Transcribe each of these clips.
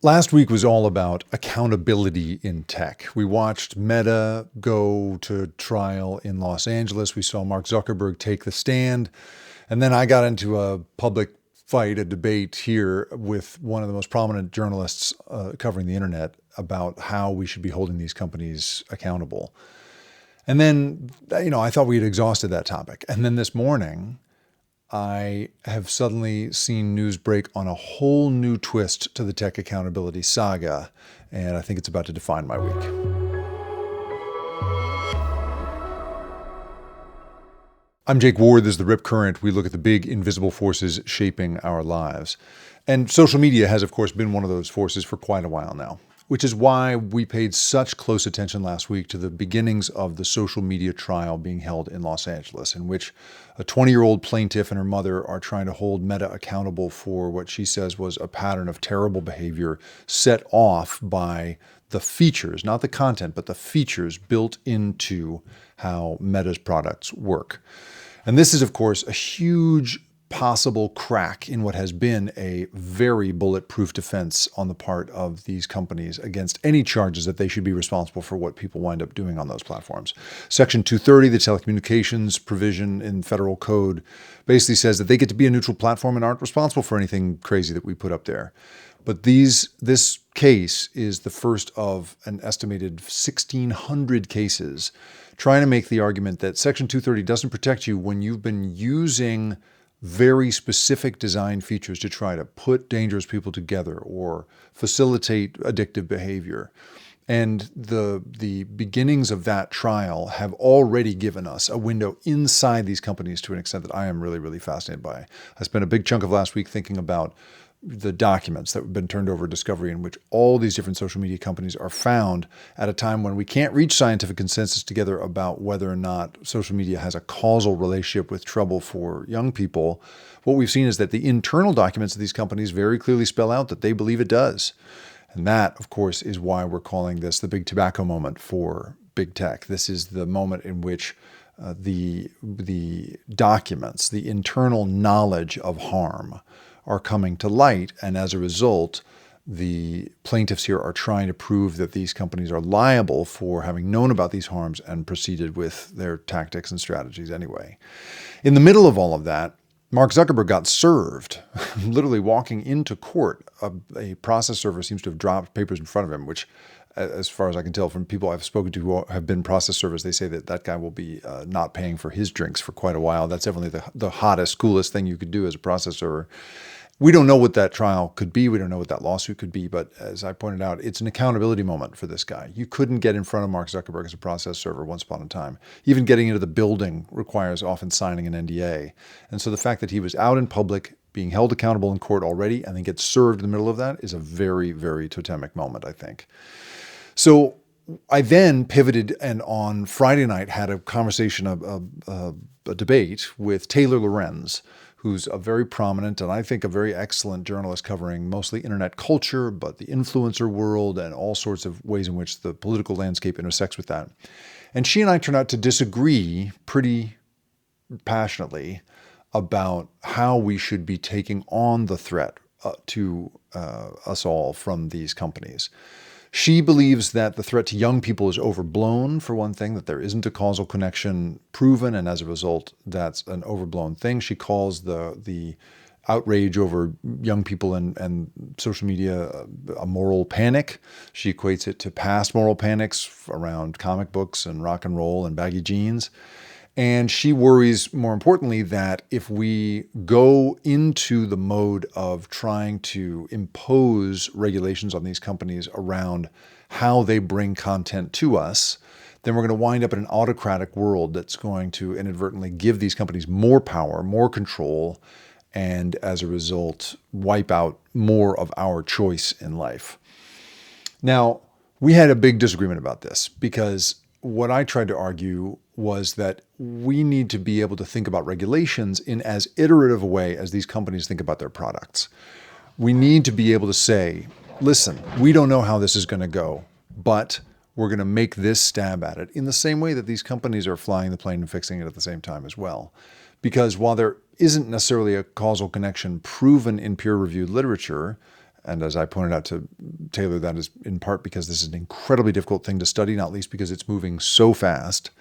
Last week was all about accountability in tech. We watched Meta go to trial in Los Angeles. We saw Mark Zuckerberg take the stand. And then I got into a public fight, a debate here with one of the most prominent journalists covering the internet about how we should be holding these companies accountable. And then, I thought we had exhausted that topic. And then this morning, I have suddenly seen news break on a whole new twist to the tech accountability saga, and I think it's about to define my week. I'm Jake Ward. This is The Rip Current. We look at the big invisible forces shaping our lives. And social media has, of course, been one of those forces for quite a while now, which is why we paid such close attention last week to the beginnings of the social media trial being held in Los Angeles, in which a 20-year-old plaintiff and her mother are trying to hold Meta accountable for what she says was a pattern of terrible behavior set off by the features, not the content, but the features built into how Meta's products work. And this is, of course, a huge possible crack in what has been a very bulletproof defense on the part of these companies against any charges that they should be responsible for what people wind up doing on those platforms. Section 230, the telecommunications provision in federal code, basically says that they get to be a neutral platform and aren't responsible for anything crazy that we put up there. But this case is the first of an estimated 1,600 cases trying to make the argument that Section 230 doesn't protect you when you've been using very specific design features to try to put dangerous people together or facilitate addictive behavior. And the beginnings of that trial have already given us a window inside these companies to an extent that I am really, really fascinated by. I spent a big chunk of last week thinking about the documents that have been turned over discovery in which all these different social media companies are found at a time when we can't reach scientific consensus together about whether or not social media has a causal relationship with trouble for young people. What we've seen is that the internal documents of these companies very clearly spell out that they believe it does. And that, of course, is why we're calling this the big tobacco moment for big tech. This is the moment in which the documents, the internal knowledge of harm are coming to light. And as a result, the plaintiffs here are trying to prove that these companies are liable for having known about these harms and proceeded with their tactics and strategies anyway. In the middle of all of that, Mark Zuckerberg got served, literally walking into court. A process server seems to have dropped papers in front of him, which, as far as I can tell from people I've spoken to who have been process servers, they say that that guy will be not paying for his drinks for quite a while. That's definitely the hottest, coolest thing you could do as a process server. We don't know what that trial could be. We don't know what that lawsuit could be. But as I pointed out, it's an accountability moment for this guy. You couldn't get in front of Mark Zuckerberg as a process server once upon a time. Even getting into the building requires often signing an NDA. And so the fact that he was out in public, being held accountable in court already, and then gets served in the middle of that is a very, very totemic moment, I think. So I then pivoted and on Friday night had a conversation, a debate with Taylor Lorenz, who's a very prominent and I think a very excellent journalist covering mostly internet culture, but the influencer world and all sorts of ways in which the political landscape intersects with that. And she and I turned out to disagree pretty passionately about how we should be taking on the threat to us all from these companies. She believes that the threat to young people is overblown, for one thing, that there isn't a causal connection proven, and as a result, that's an overblown thing. She calls the outrage over young people and social media a moral panic. She equates it to past moral panics around comic books and rock and roll and baggy jeans. And she worries, more importantly, that if we go into the mode of trying to impose regulations on these companies around how they bring content to us, then we're going to wind up in an autocratic world that's going to inadvertently give these companies more power, more control, and as a result, wipe out more of our choice in life. Now, we had a big disagreement about this because what I tried to argue was that we need to be able to think about regulations in as iterative a way as these companies think about their products. We need to be able to say, listen, we don't know how this is going to go, but we're going to make this stab at it in the same way that these companies are flying the plane and fixing it at the same time as well. Because while there isn't necessarily a causal connection proven in peer-reviewed literature, And as I pointed out to Taylor, that is in part because this is an incredibly difficult thing to study, not least because it's moving so fast.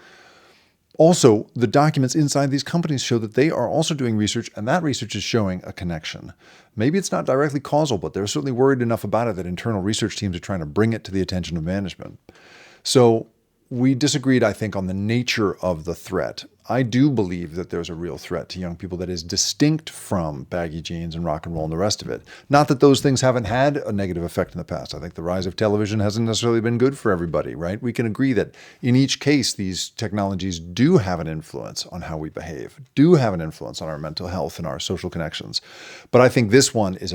Also, the documents inside these companies show that they are also doing research, and that research is showing a connection. Maybe it's not directly causal, but they're certainly worried enough about it that internal research teams are trying to bring it to the attention of management. So we disagreed, I think, on the nature of the threat. I do believe that there's a real threat to young people that is distinct from baggy jeans and rock and roll and the rest of it. Not that those things haven't had a negative effect in the past. I think the rise of television hasn't necessarily been good for everybody, right? We can agree that in each case, these technologies do have an influence on how we behave, do have an influence on our mental health and our social connections. But I think this one is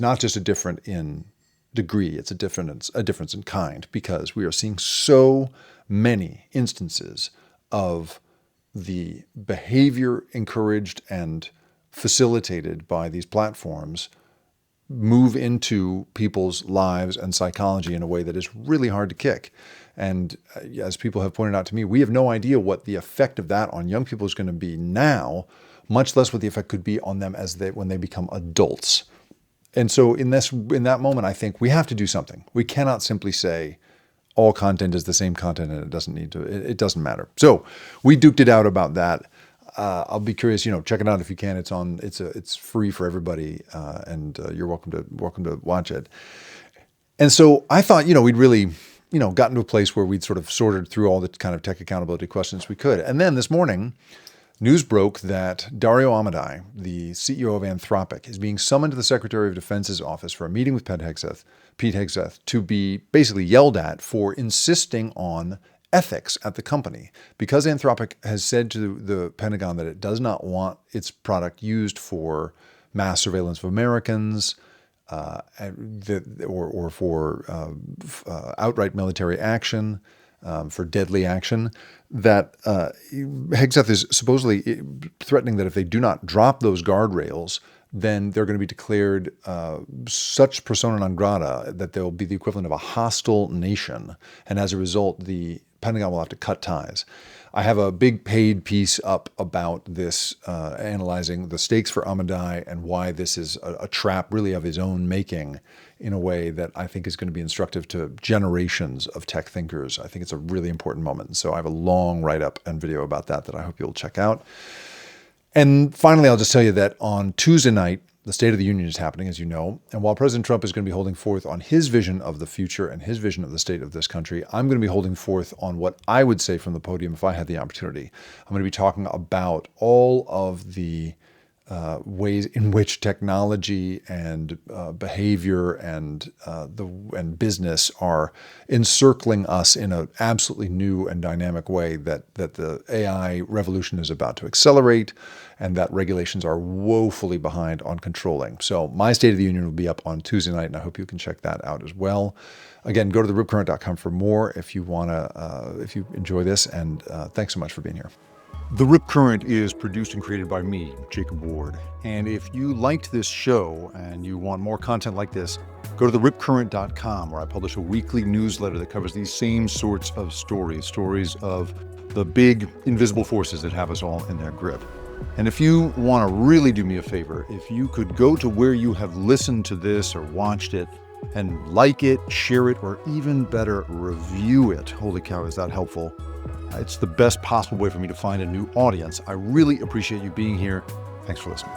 not just a different in degree, it's a difference in kind, because we are seeing so many instances of the behavior encouraged and facilitated by these platforms move into people's lives and psychology in a way that is really hard to kick. And as people have pointed out to me, we have no idea what the effect of that on young people is going to be now, much less what the effect could be on them when they become adults. And so in that moment, I think we have to do something. We cannot simply say all content is the same content and it doesn't matter. So we duked it out about that. I'll be curious, check it out if you can. It's free for everybody, and you're welcome to watch it. And so I thought, we'd really, gotten to a place where we'd sort of sorted through all the kind of tech accountability questions we could. And then this morning, news broke that Dario Amodei, the CEO of Anthropic, is being summoned to the Secretary of Defense's office for a meeting with Pete Hegseth, to be basically yelled at for insisting on ethics at the company. Because Anthropic has said to the Pentagon that it does not want its product used for mass surveillance of Americans, or for outright military action, for deadly action, that Hegseth is supposedly threatening that if they do not drop those guardrails, then they're going to be declared such persona non grata that they'll be the equivalent of a hostile nation. And as a result, the Pentagon will have to cut ties. I have a big paid piece up about this, analyzing the stakes for Amodei and why this is a trap really of his own making, in a way that I think is going to be instructive to generations of tech thinkers. I think it's a really important moment. So I have a long write-up and video about that I hope you'll check out. And finally, I'll just tell you that on Tuesday night, the State of the Union is happening, as you know. And while President Trump is going to be holding forth on his vision of the future and his vision of the state of this country, I'm going to be holding forth on what I would say from the podium if I had the opportunity. I'm going to be talking about all of the ways in which technology and behavior and business are encircling us in an absolutely new and dynamic way that the AI revolution is about to accelerate, and that regulations are woefully behind on controlling. So my State of the Union will be up on Tuesday night, and I hope you can check that out as well. Again, go to theripcurrent.com for more if you enjoy this, and thanks so much for being here. The Rip Current is produced and created by me, Jacob Ward. And if you liked this show and you want more content like this, go to theripcurrent.com, where I publish a weekly newsletter that covers these same sorts of stories of the big invisible forces that have us all in their grip. And if you want to really do me a favor, if you could go to where you have listened to this or watched it and like it, share it, or even better, review it. Holy cow, is that helpful? It's the best possible way for me to find a new audience. I really appreciate you being here. Thanks for listening.